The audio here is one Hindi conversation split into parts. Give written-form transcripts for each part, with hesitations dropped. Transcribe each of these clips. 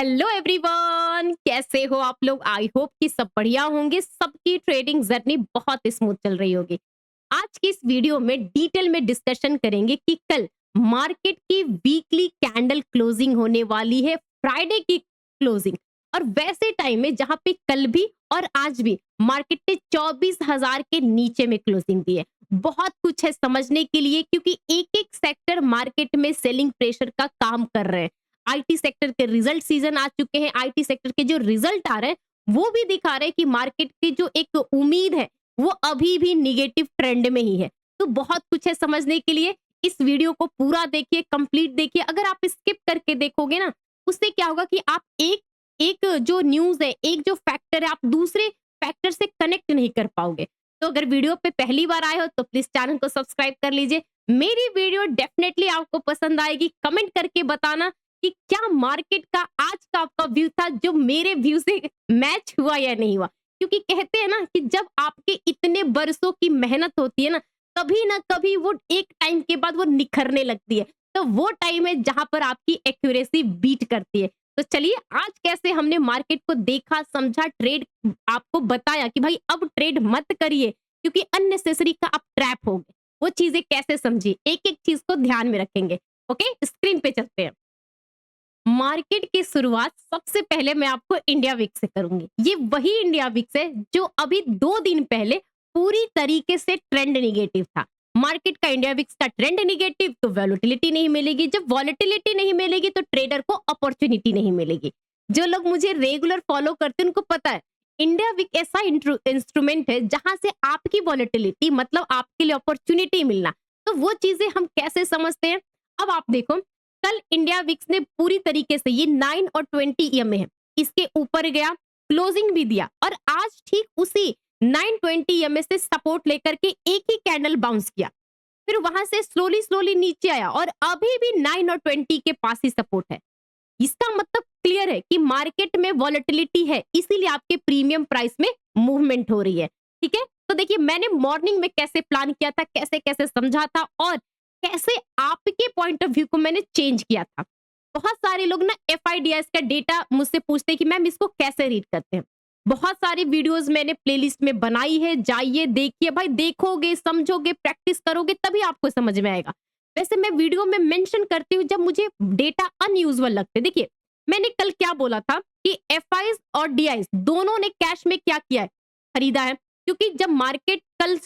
हेलो एवरीवन, कैसे हो आप लोग? आई होप कि सब बढ़िया होंगे। सबकी ट्रेडिंग जर्नी बहुत स्मूथ चल रही होगी। आज की इस वीडियो में डिटेल में डिस्कशन करेंगे कि कल मार्केट की वीकली कैंडल क्लोजिंग होने वाली है, फ्राइडे की क्लोजिंग। और वैसे टाइम में जहां पे कल भी और आज भी मार्केट ने 24,000 के नीचे में क्लोजिंग दी है। बहुत कुछ है समझने के लिए, क्योंकि एक एक सेक्टर मार्केट में सेलिंग प्रेशर का काम कर रहे हैं। आईटी सेक्टर के रिजल्ट सीजन आ चुके हैं। आईटी सेक्टर के जो रिजल्ट आ रहे हैं वो भी दिखा रहे हैं कि मार्केट की जो एक उम्मीद है वो अभी भी निगेटिव ट्रेंड में ही है। तो बहुत कुछ है समझने के लिए। इस वीडियो को पूरा देखिए, कंप्लीट देखिए। अगर आप स्किप करके देखोगे ना, उससे क्या होगा कि आप एक एक जो न्यूज है, एक जो फैक्टर है, आप दूसरे फैक्टर से कनेक्ट नहीं कर पाओगे। तो अगर वीडियो पे पहली बार आए हो तो प्लीज चैनल को सब्सक्राइब कर लीजिए। मेरी वीडियो डेफिनेटली आपको पसंद आएगी। कमेंट करके बताना कि क्या मार्केट का आज का आपका व्यू था जो मेरे व्यू से मैच हुआ या नहीं हुआ। क्योंकि कहते हैं ना कि जब आपके इतने बरसों की मेहनत होती है ना कभी वो एक टाइम के बाद वो निखरने लगती है। तो वो टाइम है जहां पर आपकी एक्यूरेसी बीट करती है। तो चलिए, आज कैसे हमने मार्केट को देखा, समझा, ट्रेड आपको बताया कि भाई अब ट्रेड मत करिए क्योंकि अननेसेसरी का आप ट्रैप हो गए। वो चीजें कैसे समझिए, एक एक चीज को ध्यान में रखेंगे। ओके, स्क्रीन पे चलते हैं। मार्केट की शुरुआत सबसे पहले मैं आपको इंडिया वीक से करूंगी। ये वही इंडिया वीक है जो अभी 2 दिन पहले पूरी तरीके से ट्रेंड निगेटिव था। मार्केट का इंडिया वीक्स का ट्रेंड निगेटिव, तो वॉलेटिलिटी नहीं मिलेगी। जब वॉलेटिलिटी नहीं मिलेगी तो ट्रेडर को अपॉर्चुनिटी नहीं मिलेगी। जो लोग मुझे रेगुलर फॉलो करते हैं उनको पता है इंडिया वीक ऐसा इंस्ट्रूमेंट है जहां से आपकी वॉलेटिलिटी मतलब आपके लिए अपॉर्चुनिटी मिलना। तो वो चीजें हम कैसे समझते हैं, अब आप देखो। कल इंडिया विक्स ने पूरी तरीके से, ये 9 और 20 ईएमए है, इसके ऊपर गया, क्लोजिंग भी दिया। और आज ठीक उसी 920 ईएमए से सपोर्ट लेकर के एक ही कैंडल बाउंस किया, फिर वहां से स्लोली स्लोली नीचे आया और अभी भी 9 और 20 के पास ही सपोर्ट है। इसका मतलब क्लियर है कि मार्केट में वॉलेटिलिटी है, इसीलिए आपके प्रीमियम प्राइस में मूवमेंट हो रही है। ठीक है, तो देखिए मैंने मॉर्निंग में कैसे प्लान किया था, कैसे कैसे समझा था और कैसे आपके पॉइंट ऑफ व्यू को मैंने चेंज किया था। बहुत सारे लोग ना एफआईडीएस का डेटा मुझसे पूछते हैं कि मैम इसको कैसे रीड करते हैं। बहुत सारी वीडियोस मैंने प्लेलिस्ट में बनाई है, जाइए देखिए। भाई देखोगे, समझोगे, प्रैक्टिस करोगे तभी आपको समझ में आएगा। वैसे मैं वीडियो में मेंशन करती हूँ जब मुझे डेटा अनयूजुअल लगते। देखिए मैंने कल क्या बोला था कि एफआईज और डीआईज दोनों ने कैश में क्या किया है, खरीदा है। क्योंकि जब मार्केट कल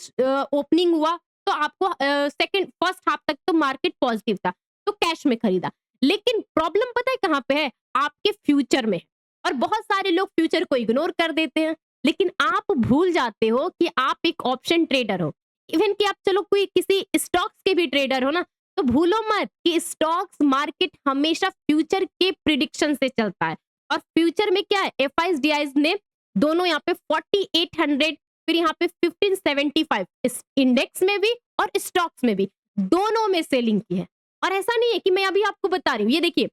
ओपनिंग हुआ तो आपको सेकंड फर्स्ट हाफ तक तो मार्केट पॉजिटिव था, तो कैश में खरीदा। लेकिन प्रॉब्लम पता है कहां पे है, आपके फ्यूचर में। और बहुत सारे लोग फ्यूचर को इग्नोर कर देते हैं, लेकिन आप भूल जाते हो कि आप एक ऑप्शन ट्रेडर हो। इवन कि आप चलो कोई किसी स्टॉक्स के भी ट्रेडर हो ना, तो भूलो मत कि स्टॉक्स मार्केट हमेशा फ्यूचर के प्रिडिक्शन से चलता है। और फ्यूचर में क्या है, एफआईज डीआईज ने दोनों यहाँ पे 4800, फिर यहाँ पे 1575, इस इंडेक्स में भी और स्टॉक्स में भी दोनों में सेलिंग की है। और ऐसा नहीं है कि मैं अभी आपको बता रही हूँ, ये देखिए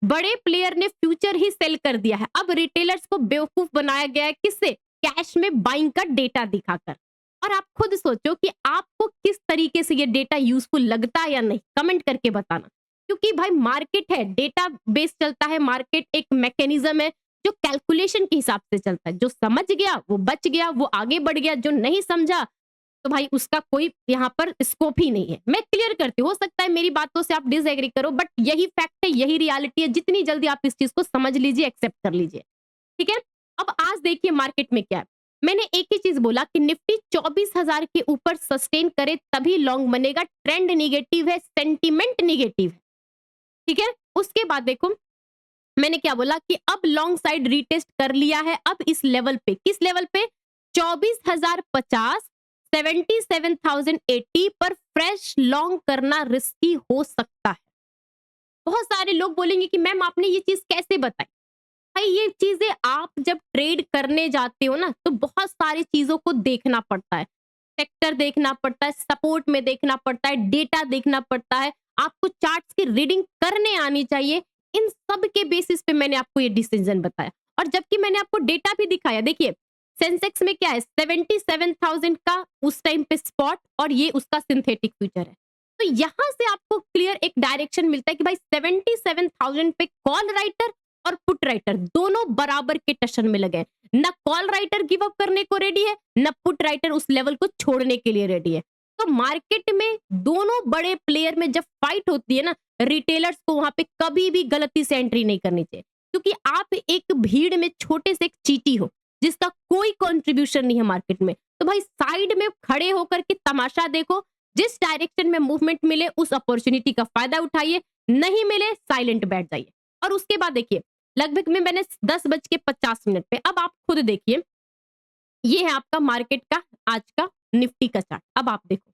बड़े प्लेयर ने फ्यूचर ही सेल कर दिया है। अब रिटेलर्स को बेवकूफ बनाया गया है, किससे? कैश में बाइंग का डेटा दिखाकर। और आप खुद सोचो कि आपको किस तरीके से ये डेटा यूजफुल लगता है या नहीं, कमेंट करके बताना। क्योंकि भाई मार्केट है, डेटा बेस चलता है, मार्केट एक मैकेनिज्म है जो कैलकुलेशन के हिसाब से चलता है। जो समझ गया वो बच गया, वो आगे बढ़ गया। जो नहीं समझा तो भाई उसका कोई यहाँ पर स्कोप ही नहीं है। मैं क्लियर करती हूँ, हो सकता है मेरी बातों से आप डिसएग्री करो, बट यही फैक्ट है, यही रियलिटी है। जितनी जल्दी आप इस चीज को समझ लीजिए, एक्सेप्ट कर लीजिए। ठीक है, अब आज देखिए मार्केट में क्या है। मैंने एक ही चीज बोला कि निफ्टी 24,000 के ऊपर सस्टेन करे तभी लॉन्ग बनेगा। ट्रेंड निगेटिव है, सेंटीमेंट निगेटिव है। ठीक है, उसके बाद देखो मैंने क्या बोला कि अब लॉन्ग साइड रीटेस्ट कर लिया है। अब इस लेवल पे, किस लेवल पे? 24,050, 77,080 पर फ्रेश लॉन्ग करना रिस्की हो सकता है। बहुत सारे लोग बोलेंगे कि मैम आपने ये चीज कैसे बताई। भाई ये चीजें आप जब ट्रेड करने जाते हो ना, तो बहुत सारी चीजों को देखना पड़ता है। सेक्टर देखना पड़ता है, सपोर्ट में देखना पड़ता है, डेटा देखना पड़ता है, आपको चार्ट्स की रीडिंग करने आनी चाहिए। इन सब के बेसिस पे मैंने आपको ये डिसीजन बताया। और जबकि मैंने आपको डेटा भी दिखाया, देखिए सेंसेक्स में क्या है, 77,000 का उस टाइम पे स्पॉट और ये उसका सिंथेटिक फ्यूचर है। तो यहां से आपको क्लियर एक डायरेक्शन मिलता है कि भाई 77,000 पे कॉल राइटर और पुट पुट राइटर दोनों बराबर के टशन में लगे हैं। ना कॉल राइटर गिव अप करने को रेडी है, ना पुट राइटर उस लेवल को छोड़ने के लिए रेडी है। तो मार्केट में दोनों बड़े प्लेयर में जब फाइट होती है ना, रिटेलर्स को वहां पे कभी भी गलती से एंट्री नहीं करनी चाहिए, क्योंकि आप एक भीड़ में छोटे से एक चींटी हो जिसका कोई कंट्रीब्यूशन नहीं है मार्केट में। तो भाई साइड में खड़े होकर के तमाशा देखो, जिस डायरेक्शन में मूवमेंट मिले उस अपॉर्चुनिटी का फायदा उठाइए, नहीं मिले साइलेंट बैठ जाइए। और उसके बाद देखिए, लगभग में मैंने 10:50 पे, अब आप खुद देखिए, ये है आपका मार्केट का आज का निफ्टी का चार्ट। अब आप देखो,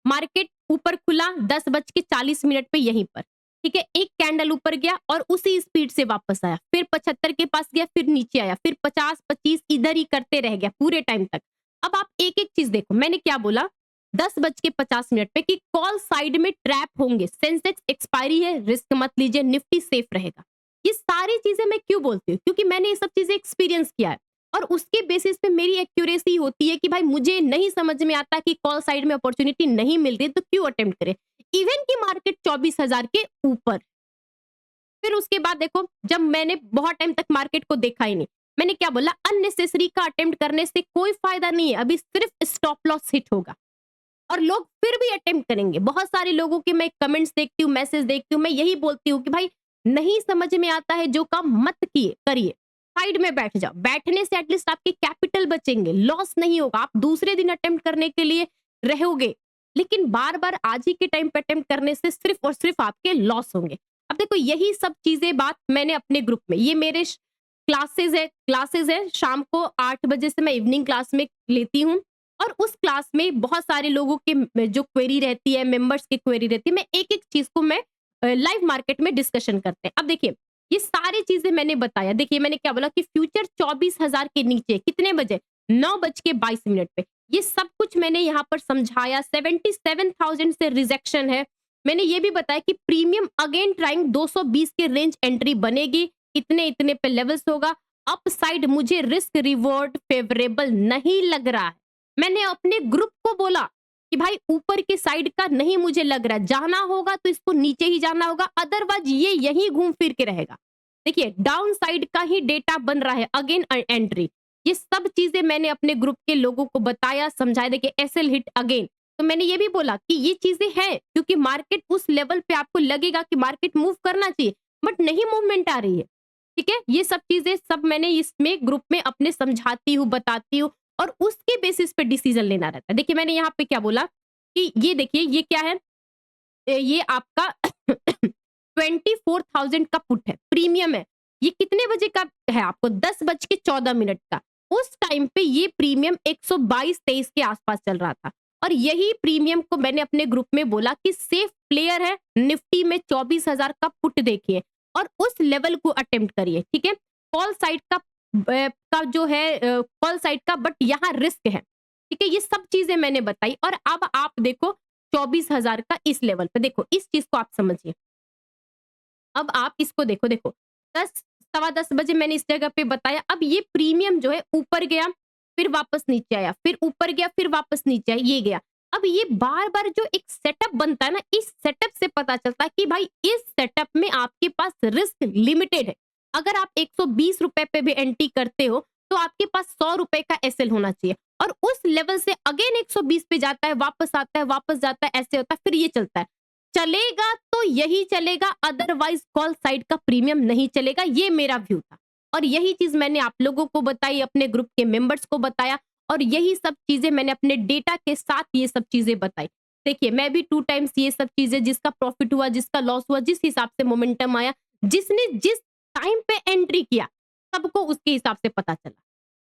मार्केट ऊपर खुला 10:40 पे यहीं पर, ठीक है, एक कैंडल ऊपर गया और उसी स्पीड से वापस आया, फिर 75 के पास गया, फिर नीचे आया, फिर 50-25 इधर ही करते रह गया पूरे टाइम तक। अब आप एक एक चीज देखो, मैंने क्या बोला 10:50 पे कि कॉल साइड में ट्रैप होंगे, सेंसेक्स एक्सपायरी है, रिस्क मत लीजिए, निफ्टी सेफ रहेगा। ये सारी चीजें मैं क्यों बोलती हूँ, क्योंकि मैंने ये सब चीजें एक्सपीरियंस किया है और उसके बेसिस पे मेरी एक्यूरेसी होती है कि भाई मुझे नहीं समझ में आता कि कॉल साइड में अपॉर्चुनिटी नहीं मिल रही तो क्यों अटेम्प्ट करें, इवन की मार्केट 24,000 के ऊपर। फिर उसके बाद देखो, जब मैंने बहुत टाइम तक मार्केट को देखा ही नहीं, मैंने क्या बोला, अननेसेसरी का अटेम्प्ट करने से कोई फायदा नहीं है, अभी सिर्फ स्टॉप लॉस हिट होगा और लोग फिर भी अटेम्प्ट करेंगे। बहुत सारे लोगों के मैं कमेंट्स देखती हूँ, मैसेज देखती हूँ, मैं यही बोलती हूँ कि भाई नहीं समझ में आता है जो काम मत किए करिए, साइड में बैठ जाओ, बैठने से एटलीस्ट आपके कैपिटल बचेंगे, लॉस नहीं होगा, आप दूसरे दिन अटेम्प्ट करने के लिए रहोगे, लेकिन बार बार आज ही के टाइम पे अटेम्प्ट करने से सिर्फ और सिर्फ आपके लॉस होंगे। अब देखो, यही सब चीजें बात मैंने अपने ग्रुप में, ये मेरे क्लासेस है शाम को 8 बजे से मैं इवनिंग क्लास में लेती हूँ और उस क्लास में बहुत सारे लोगों के जो क्वेरी रहती है, मेंबर्स की क्वेरी रहती है, मैं एक एक चीज को मैं लाइव मार्केट में डिस्कशन करते हैं। अब देखिए, ये सारी चीजें मैंने बताया, देखिए मैंने क्या बोला कि फ्यूचर 24,000 के नीचे कितने बजे, 9:22 पे, ये सब कुछ मैंने यहाँ पर समझाया। 77,000 से रिजेक्शन है, मैंने ये भी बताया कि प्रीमियम अगेन ट्राइंग 220 के रेंज एंट्री बनेगी, इतने इतने पे लेवल्स होगा, अप साइड मुझे रिस्क रिवॉर्ड फेवरेबल नहीं लग रहा है। मैंने अपने ग्रुप को बोला कि भाई ऊपर के साइड का नहीं मुझे लग रहा, जाना होगा तो इसको नीचे ही जाना होगा, अदरवाइज ये यही घूम फिर के रहेगा। देखिए, डाउन साइड का ही डेटा बन रहा है, अगेन एंट्री, ये सब चीजें मैंने अपने ग्रुप के लोगों को बताया, समझाया। देखिए, एसएल हिट अगेन, तो मैंने ये भी बोला कि ये चीजें हैं, क्योंकि मार्केट उस लेवल पे आपको लगेगा कि मार्केट मूव करना चाहिए बट नहीं मूवमेंट आ रही है, ठीक है, ये सब चीजें सब मैंने इसमें ग्रुप में अपने समझाती हूँ, बताती हूँ और उसके बेसिस पे डिसीजन लेना रहता है। देखिए, मैंने यहाँ पे क्या बोला कि ये देखिए, ये क्या है, ये आपका 24,000 का पुट है, प्रीमियम है, ये कितने बजे का है, आपको 10:14 का, उस टाइम पे ये प्रीमियम 122-23 के आसपास चल रहा था और यही प्रीमियम को मैंने अपने ग्रुप में बोला कि सेफ प्लेयर है, निफ्टी में 24,000 का पुट देखिए और उस लेवल को अटेम्प्ट करिए, ठीक है, कॉल साइड का जो है कॉल साइड का, बट यहाँ रिस्क है, ठीक है, ये सब चीजें मैंने बताई। और अब आप देखो 24,000 का इस लेवल पे, देखो इस चीज को आप समझिए, अब आप इसको देखो, देखो 10 सवा 10 बजे मैंने इस जगह पे बताया, अब ये प्रीमियम जो है ऊपर गया, फिर वापस नीचे आया, फिर ऊपर गया, फिर वापस नीचे आया, ये गया। अब ये बार बार जो एक सेटअप बनता है ना, इस सेटअप से पता चलता है कि भाई इस सेटअप में आपके पास रिस्क लिमिटेड है। अगर आप 120 रुपए पे भी एंट्री करते हो तो आपके पास 100 रुपए का एसएल होना चाहिए और उस लेवल से अगेन 120 पे जाता है, वापस आता है, वापस जाता है, ऐसे होता है, फिर ये चलता है, चलेगा तो यही चलेगा, अदरवाइज कॉल साइड का प्रीमियम नहीं चलेगा, ये मेरा व्यू था और यही चीज मैंने आप लोगों को बताई, अपने ग्रुप के मेंबर्स को बताया और यही सब चीजें मैंने अपने डेटा के साथ ये सब चीजें बताई। देखिए, मैं भी 2 टाइम्स ये सब चीजें, जिसका प्रॉफिट हुआ, जिसका लॉस हुआ, जिस हिसाब से मोमेंटम आया, जिसने जिस टाइम पे एंट्री किया, सबको उसके हिसाब से पता चला।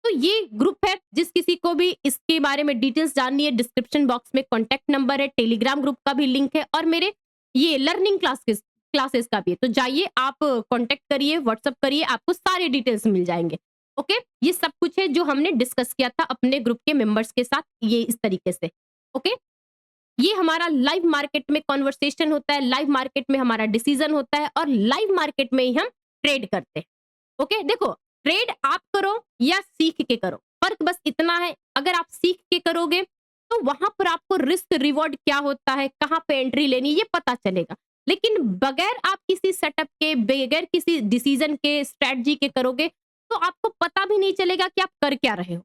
तो ये ग्रुप है, जिस किसी को भी इसके बारे में डिटेल्स जाननी है, डिस्क्रिप्शन बॉक्स में कॉन्टैक्ट नंबर है, टेलीग्राम ग्रुप का भी लिंक है और मेरे ये लर्निंग क्लासेस का भी है, तो जाइए आप कॉन्टैक्ट करिए, व्हाट्सअप करिए, आपको सारे डिटेल्स मिल जाएंगे। ओके, ये सब कुछ है जो हमने डिस्कस किया था अपने ग्रुप के मेंबर्स के साथ, ये इस तरीके से। ओके, ये हमारा लाइव मार्केट में कॉन्वर्सेशन होता है, लाइव मार्केट में हमारा डिसीजन होता है और लाइव मार्केट में ही हम ट्रेड करते हैं। ओके, देखो, ट्रेड आप करो या सीख के करो, फर्क बस इतना है, अगर आप सीख के करोगे तो वहां पर आपको रिस्क रिवॉर्ड क्या होता है, कहां पे एंट्री लेनी, ये पता चलेगा, लेकिन बगैर आप किसी सेटअप के, बगैर किसी डिसीजन के, स्ट्रेटजी के करोगे, तो आपको पता भी नहीं चलेगा कि आप कर क्या रहे हो।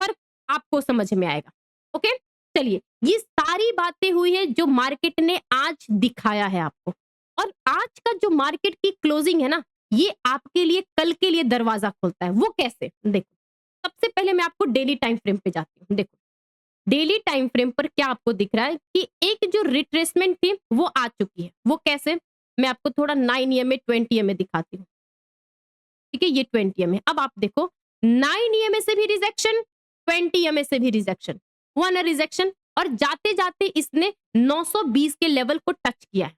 फ़र्क आपको समझ में आएगा। ओके? चलिए, ये सारी बातें हुई है जो मार्केट ने आज दिखाया है आपको, और आज का जो मार्केट की क्लोजिंग है ना, ये आपके लिए कल के लिए दरवाज़ा खोलता है। वो कैसे? देखो, सबसे पहले मैं आपको डेली टाइम फ्रेम पे जाती हूँ। देखो, डेली टाइम फ्रेम पर क्या आपको दिख रहा है कि एक जो रिट्रेसमेंट थी वो आ चुकी है। वो कैसे? मैं आपको थोड़ा 9 ईएमए 20 ईएमए दिखाती हूँ। ठीक है, ये 20 ईएमए। अब आप देखो, 9 ईएमए से भी रिजेक्शन, 20 ईएमए से भी रिजेक्शन, 1 रिजेक्शन, और जाते जाते इसने 920 के लेवल को टच किया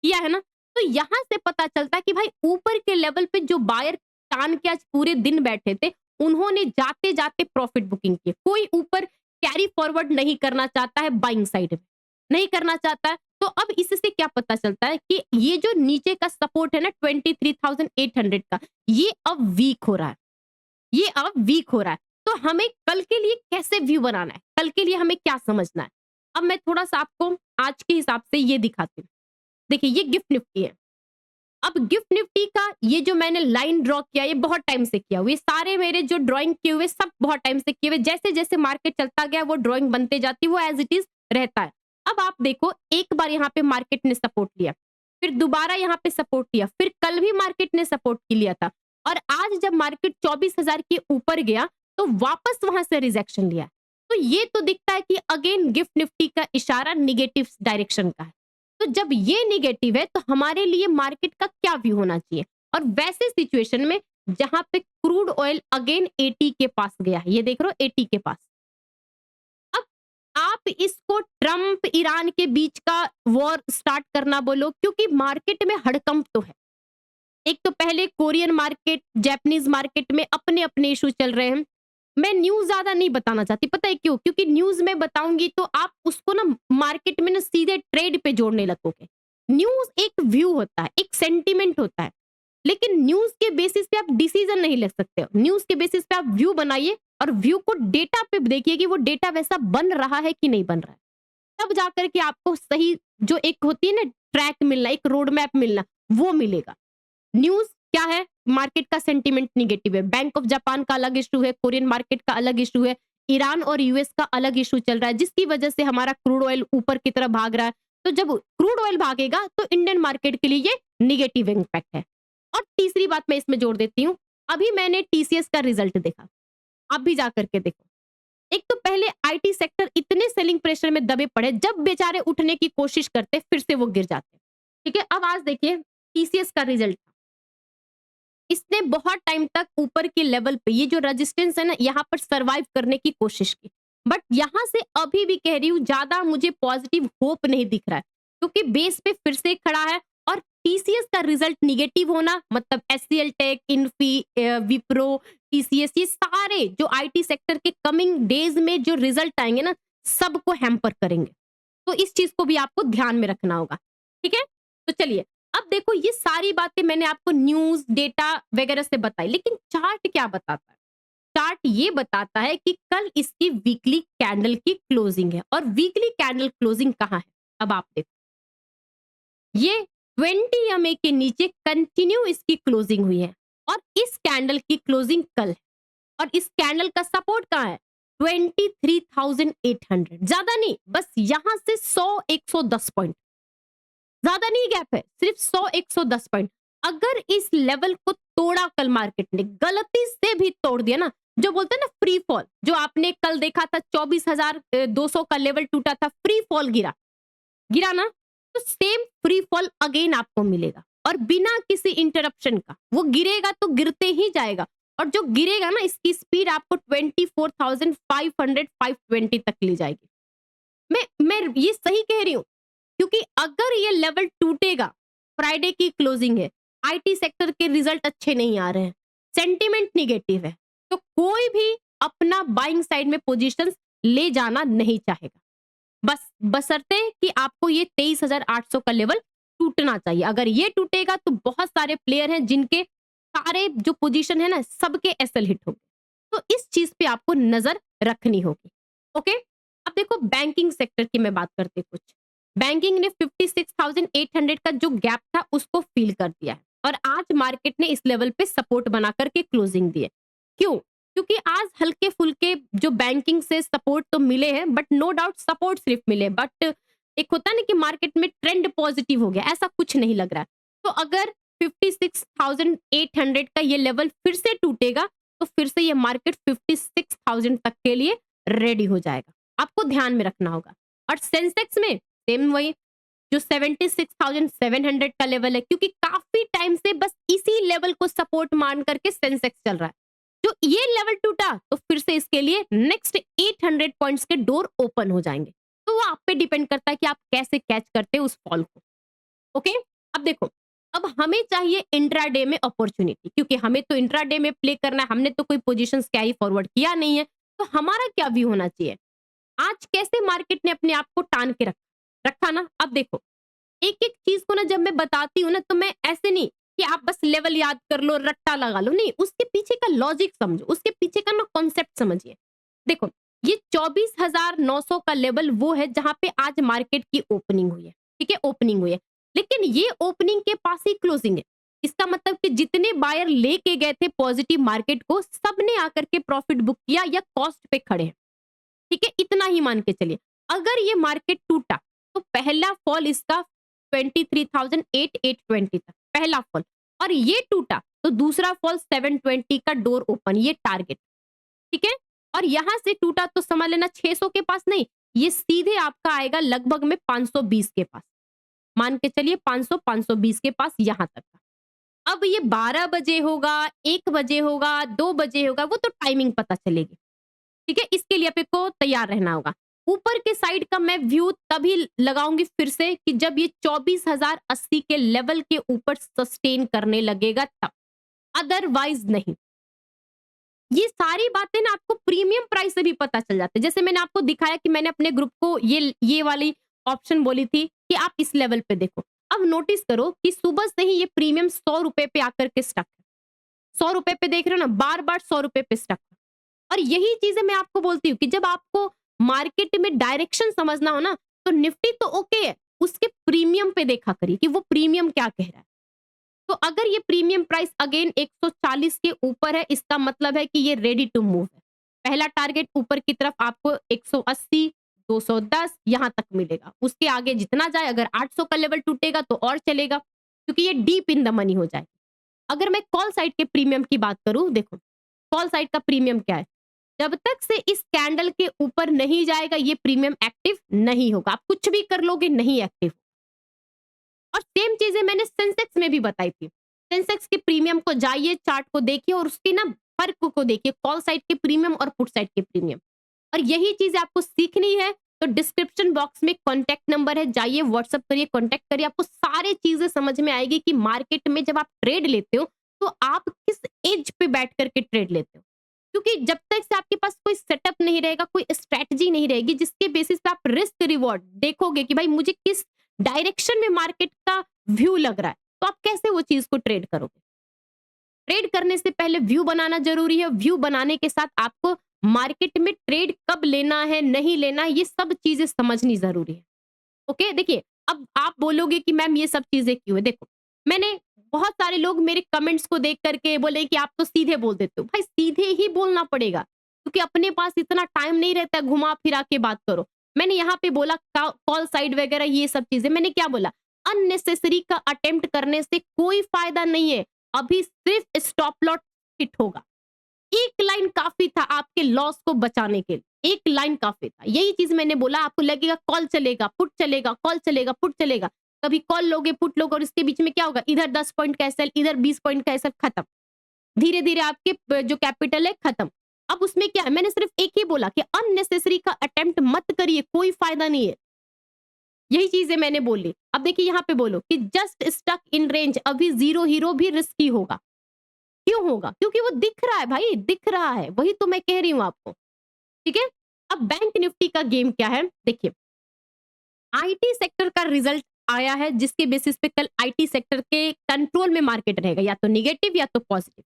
है ना। तो यहां से पता चलता है कि भाई ऊपर के लेवल पे जो बायर टान के आज पूरे दिन बैठे थे, उन्होंने जाते जाते प्रॉफिट बुकिंग की। कोई ऊपर कैरी फॉरवर्ड नहीं करना चाहता है, बाइंग साइड में नहीं करना चाहता है। तो अब इससे क्या पता चलता है कि ये जो नीचे का सपोर्ट है ना 23,800 का, ये अब वीक हो रहा है, ये अब वीक हो रहा है। तो हमें कल के लिए कैसे व्यू बनाना है, कल के लिए हमें क्या समझना है। अब मैं थोड़ा सा आपको आज के हिसाब से ये दिखाती हूँ। देखिए, ये गिफ्ट निफ्टी है। अब गिफ्ट निफ्टी का ये जो मैंने लाइन ड्रॉ किया, ये बहुत टाइम से किया हुआ, ये सारे मेरे जो ड्राइंग किए हुए सब बहुत टाइम से किए हुए, जैसे जैसे मार्केट चलता गया वो ड्राइंग बनते जाती है, वो एज इट इज रहता है। अब आप देखो, एक बार यहाँ पे मार्केट ने सपोर्ट लिया, फिर दोबारा यहाँ पे सपोर्ट लिया, फिर कल भी मार्केट ने सपोर्ट की लिया था, और आज जब मार्केट 24,000 के ऊपर गया तो वापस वहां से रिजेक्शन लिया। तो ये तो दिखता है कि अगेन गिफ्ट निफ्टी का इशारा निगेटिव डायरेक्शन का है। तो जब ये निगेटिव है तो हमारे लिए मार्केट का क्या व्यू होना चाहिए। और वैसे सिचुएशन में जहां पे क्रूड ऑयल अगेन 80 के पास गया है, ये देख रहे हो 80 के पास। अब आप इसको ट्रम्प ईरान के बीच का वॉर स्टार्ट करना बोलो, क्योंकि मार्केट में हड़कंप तो है। एक तो पहले कोरियन मार्केट, जापानीज मार्केट में अपने अपने इशू चल रहे हैं। मैं न्यूज़ ज़्यादा नहीं बताना चाहती, पता है क्यों? क्योंकि न्यूज़ में बताऊँगी तो आप उसको ना मार्केट में ना सीधे ट्रेड पे जोड़ने लगोगे। न्यूज़ एक व्यू होता है, एक सेंटिमेंट होता है, लेकिन न्यूज़ के बेसिस पे आप डिसीजन नहीं ले सकते हो। न्यूज़ के बेसिस पे आप व्यू बनाइए, और व्यू को डेटा पे देखिए कि वो डेटा वैसा बन रहा है कि नहीं बन रहा है। तब जाकर के आपको सही जो एक होती है ना ट्रैक मिलना, एक रोड मैप मिलना, वो मिलेगा। न्यूज़ क्या है? मार्केट का सेंटीमेंट नेगेटिव है। बैंक ऑफ जापान का अलग इशू है, कोरियन मार्केट का अलग इशू है, ईरान और यूएस का अलग इशू चल रहा है, जिसकी वजह से हमारा क्रूड ऑयल ऊपर की तरफ भाग रहा है। तो जब क्रूड ऑयल भागेगा तो इंडियन मार्केट के लिए ये नेगेटिव इम्पैक्ट है। और तीसरी बात मैं इसमें जोड़ देती हूँ, अभी मैंने टीसीएस का रिजल्ट देखा, आप भी जाकर के देखो। एक तो पहले आईटी सेक्टर इतने सेलिंग प्रेशर में दबे पड़े, जब बेचारे उठने की कोशिश करते फिर से वो गिर जाते। ठीक है, अब आज देखिए टीसीएस का रिजल्ट। इसने बहुत टाइम तक ऊपर के लेवल पे ये जो रेजिस्टेंस है ना, यहाँ पर सरवाइव करने की कोशिश की, बट यहाँ से अभी भी कह रही हूँ ज्यादा मुझे पॉजिटिव होप नहीं दिख रहा है, क्योंकि बेस पे फिर से खड़ा है। और टीसीएस का रिजल्ट निगेटिव होना मतलब एचसीएल टेक, इन्फी, विप्रो, टीसीएस, ये सारे जो आईटी सेक्टर के कमिंग डेज में जो रिजल्ट आएंगे ना, सबको हैम्पर करेंगे। तो इस चीज को भी आपको ध्यान में रखना होगा। ठीक है, तो चलिए, अब देखो ये सारी बातें मैंने आपको न्यूज़, डेटा वगैरह से बताई, लेकिन चार्ट क्या बताता है? चार्ट ये बताता है कि कल इसकी वीकली कैंडल की क्लोजिंग है, और वीकली कैंडल क्लोजिंग कहाँ है? अब आप देखो, ये 20 ईएमए के नीचे कंटिन्यू इसकी क्लोजिंग हुई है, और इस कैंडल की क्लोजिंग कल है, और इस कैंडल का सपोर्ट कहाँ है? 23,800। ज्यादा नहीं, बस यहां से 100-110 पॉइंट, ज्यादा नहीं गैप है, सिर्फ 100-110 पॉइंट। अगर इस लेवल को तोड़ा कल मार्केट ने, गलती से भी तोड़ दिया ना, जो बोलते हैं ना फ्री फॉल, जो आपने कल देखा था 24,200 का लेवल टूटा था, फ्री फॉल गिरा, गिरा ना, तो सेम फ्री फॉल अगेन आपको मिलेगा, और बिना किसी इंटरप्शन का वो गिरेगा तो गिरते ही जाएगा। और जो गिरेगा ना, इसकी स्पीड आपको 24,500-520 तक ली जाएगी। मैं ये सही कह रही हूँ, क्योंकि अगर ये लेवल टूटेगा, फ्राइडे की क्लोजिंग है, आईटी सेक्टर के रिजल्ट अच्छे नहीं आ रहे हैं, सेंटीमेंट निगेटिव है, तो कोई भी अपना बाइंग साइड में पोजीशंस ले जाना नहीं चाहेगा। बस बशर्ते कि आपको ये 23,800 का लेवल टूटना चाहिए। अगर ये टूटेगा तो बहुत सारे प्लेयर हैं जिनके सारे जो पोजीशन है ना, सबके एसएल हिट होंगे। तो इस चीज पे आपको नजर रखनी होगी। ओके, अब देखो बैंकिंग सेक्टर की मैं बात करती हूँ कुछ। बैंकिंग ने 56,800 का जो गैप था उसको फिल कर दिया है और आज मार्केट ने इस लेवल पे सपोर्ट बना करके क्लोजिंग दी है। क्यों? क्योंकि आज हल्के फुल्के जो बैंकिंग से सपोर्ट तो मिले हैं, बट नो डाउट सपोर्ट सिर्फ मिले, बट एक होता है ना कि मार्केट में ट्रेंड पॉजिटिव हो गया, ऐसा कुछ नहीं लग रहा है। तो अगर 56,800 का ये लेवल फिर से टूटेगा तो फिर से ये मार्केट 56,000 तक के लिए रेडी हो जाएगा। आपको ध्यान में रखना होगा। और सेंसेक्स में सेम वही जो 76,700 का लेवल है, क्योंकि काफी टाइम से बस इसी लेवल को सपोर्ट मान करके सेंसेक्स चल रहा है। जो ये लेवल टूटा तो फिर से इसके लिए नेक्स्ट 800 पॉइंट्स के डोर ओपन हो जाएंगे। तो वो आप पे डिपेंड करता है कि आप कैसे कैच करते हैं उस फॉल को। ओके, अब देखो, अब हमें चाहिए इंट्राडे में अपॉर्चुनिटी, क्योंकि हमें तो इंट्राडे में प्ले करना है, हमने तो कोई पोजीशंस कैरी फॉरवर्ड किया नहीं है। तो हमारा क्या व्यू होना चाहिए, आज कैसे मार्केट ने अपने आप को टान के रखा ना। अब देखो, एक एक चीज को ना जब मैं बताती हूँ ना, तो मैं ऐसे नहीं कि आप बस लेवल याद कर लो, रट्टा लगा लो, नहीं, उसके पीछे का लॉजिक समझो, उसके पीछे का ना कॉन्सेप्ट समझिए। देखो, ये 24,900 का लेवल वो है जहां पे आज मार्केट की ओपनिंग हुई है, ठीक है, ओपनिंग हुई है, लेकिन ये ओपनिंग के पास ही क्लोजिंग है। इसका मतलब कि जितने बायर लेके गए थे पॉजिटिव मार्केट को, सबने आकर के प्रॉफिट बुक किया या कॉस्ट पे खड़े हैं, ठीक है, इतना ही मान के चलिए। अगर ये मार्केट टूटा तो पहला फॉल इसका 23,820 तक, पहला फॉल, और ये टूटा तो दूसरा फॉल 720 का डोर ओपन, ये टारगेट, ठीक है। और यहां से टूटा तो समझ लेना 600 के पास नहीं, ये सीधे आपका आएगा लगभग में 520 के पास, मान के चलिए 500 520 के पास यहां तक का। अब ये 12 बजे होगा, 1 बजे होगा, 2 बजे होगा, वो तो टाइमिंग पता चलेगी, ठीक है। इसके लिए आपको तैयार रहना होगा। ऊपर के साइड का मैं व्यू तभी लगाऊंगी फिर से कि जब ये 24,080 के लेवल के ऊपर सस्टेन करने लगेगा तब, अदरवाइज नहीं। ये सारी बातें ना आपको प्रीमियम प्राइस से भी पता चल जाते हैं। जैसे मैंने आपको दिखाया कि मैंने अपने ग्रुप को ये वाली ऑप्शन बोली थी कि आप इस लेवल पे देखो। अब नोटिस करो कि सुबह से ही ये प्रीमियम 100 रुपए पे आकर के स्टक है। 100 रुपए पे देख रहे हो ना, बार-बार 100 रुपए पे स्टक है। और यही चीजें मैं आपको बोलती हूँ कि जब आपको मार्केट में डायरेक्शन समझना हो ना, तो निफ्टी तो ओके है, उसके प्रीमियम पे देखा करिए कि वो प्रीमियम क्या कह रहा है। तो अगर ये प्रीमियम प्राइस अगेन 140 के ऊपर है, इसका मतलब है कि ये रेडी टू मूव है। पहला टारगेट ऊपर की तरफ आपको 180, 210 यहां तक मिलेगा। उसके आगे जितना जाए, अगर 800 का लेवल टूटेगा तो और चलेगा, क्योंकि ये डीप इन द मनी हो जाए। अगर मैं कॉल साइड के प्रीमियम की बात करूं, देखो कॉल साइड का प्रीमियम क्या है, जब तक से इस कैंडल के ऊपर नहीं जाएगा ये प्रीमियम एक्टिव नहीं होगा। आप कुछ भी कर लोगे, नहीं एक्टिव। और सेम चीजें मैंने सेंसेक्स में भी बताई थी। सेंसेक्स के प्रीमियम को जाइए, चार्ट को देखिए और उसके ना फर्क को देखिए, कॉल साइड के प्रीमियम और पुट साइड के प्रीमियम। और यही चीज आपको सीखनी है तो डिस्क्रिप्शन बॉक्स में कॉन्टैक्ट नंबर है, जाइए व्हाट्सअप करिए, कॉन्टैक्ट करिए, आपको सारी चीजें समझ में आएगी कि मार्केट में जब आप ट्रेड लेते हो तो आप किस एज पे बैठ करके ट्रेड लेते हो। क्योंकि जब तक से आपके पास कोई सेटअप नहीं रहेगा, कोई स्ट्रेटजी नहीं रहेगी जिसके बेसिस पे आप रिस्क रिवॉर्ड देखोगे कि भाई मुझे किस डायरेक्शन में मार्केट का व्यू लग रहा है, तो आप कैसे वो चीज को ट्रेड करोगे। ट्रेड करने से पहले व्यू बनाना जरूरी है। व्यू बनाने के साथ आपको मार्केट में ट्रेड कब लेना है, नहीं लेना है, ये सब चीजें समझनी जरूरी है। ओके, देखिए, अब आप बोलोगे कि मैम ये सब चीजें क्यों है। देखो, मैंने बहुत सारे लोग मेरे कमेंट्स को देख करके बोले कि आप तो सीधे बोल देते हो। भाई सीधे ही बोलना पड़ेगा, क्योंकि अपने पास इतना टाइम नहीं रहता घुमा फिरा के बात करो। मैंने यहाँ पे बोला कॉल साइड वगैरह ये सब चीजें, मैंने क्या बोला, अननेसेसरी का अटेम्प्ट करने से कोई फायदा नहीं है। अभी सिर्फ स्टॉप लॉस हिट होगा, एक लाइन काफी था आपके लॉस को बचाने के लिए, एक लाइन काफी था। यही चीज मैंने बोला, आपको लगेगा कॉल चलेगा, पुट चलेगा, कॉल चलेगा, पुट चलेगा, कभी कॉल लोगे, पुट लोगे, और इसके बीच में क्या होगा, इधर 10 पॉइंट का एसएल, इधर 20 पॉइंट का एसएल, खत्म। धीरे धीरे आपके जो कैपिटल है खत्म। अब उसमें क्या है, मैंने सिर्फ एक ही बोला कि अननेसेसरी का अटेम्प्ट मत करिए, कोई फायदा नहीं है। यही चीजें मैंने बोली। अब देखिए यहाँ पे बोलो कि जस्ट स्टक इन रेंज, अभी जीरो हीरो भी रिस्की होगा। क्यों होगा? क्योंकि वो दिख रहा है भाई, दिख रहा है, वही तो मैं कह रही हूँ आपको, ठीक है। अब बैंक निफ्टी का गेम क्या है, देखिए, आईटी सेक्टर का रिजल्ट आया है जिसके बेसिस पे कल आईटी सेक्टर के कंट्रोल में मार्केट रहेगा, या तो निगेटिव या तो पॉजिटिव,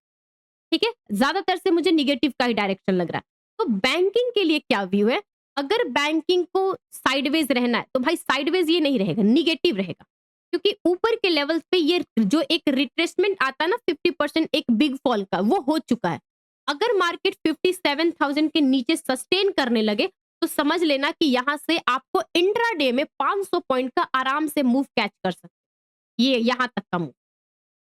ठीक है। ज्यादातर से मुझे निगेटिव का ही डायरेक्शन लग रहा है। तो बैंकिंग के लिए क्या व्यू है, अगर बैंकिंग को साइडवेज रहना है तो भाई साइडवेज ये नहीं रहेगा, निगेटिव रहेगा, क्योंकि ऊपर के लेवल्स पे ये जो एक रिट्रेसमेंट आता है ना 50% एक बिग फॉल का, वो हो चुका है। अगर मार्केट 57,000 के नीचे सस्टेन करने लगे तो समझ लेना कि यहाँ से आपको इंट्राडे में 500 पॉइंट का आराम से मूव कैच कर सकते, ये यहाँ तक का मूव।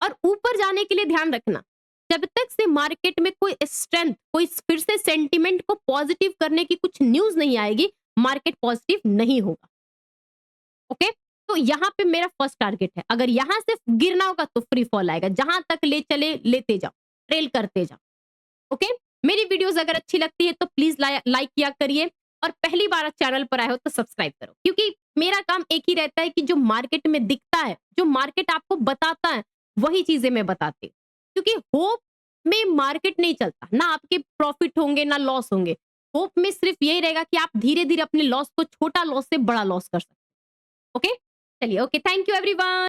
और ऊपर जाने के लिए ध्यान रखना, जब तक से मार्केट में कोई स्ट्रेंथ, कोई फिर से सेंटिमेंट को पॉजिटिव करने की कुछ न्यूज नहीं आएगी, मार्केट पॉजिटिव नहीं होगा। ओके, तो यहाँ पे मेरा फर्स्ट टारगेट है, अगर यहाँ से गिरना होगा तो फ्री फॉल आएगा, जहां तक ले चले लेते जाओ, ट्रेल करते जाओ। ओके, मेरी वीडियोस अगर अच्छी लगती है तो प्लीज लाइक किया करिए, और पहली बार चैनल पर आए हो तो सब्सक्राइब करो, क्योंकि मेरा काम एक ही रहता है कि जो मार्केट में दिखता है, जो मार्केट आपको बताता है, वही चीजें मैं बताती हूँ। क्योंकि होप में मार्केट नहीं चलता, ना आपके प्रॉफिट होंगे ना लॉस होंगे। होप में सिर्फ यही रहेगा कि आप धीरे धीरे अपने लॉस को, छोटा लॉस से बड़ा लॉस कर सकते हैं। ओके, चलिए, ओके, थैंक यू एवरीवन।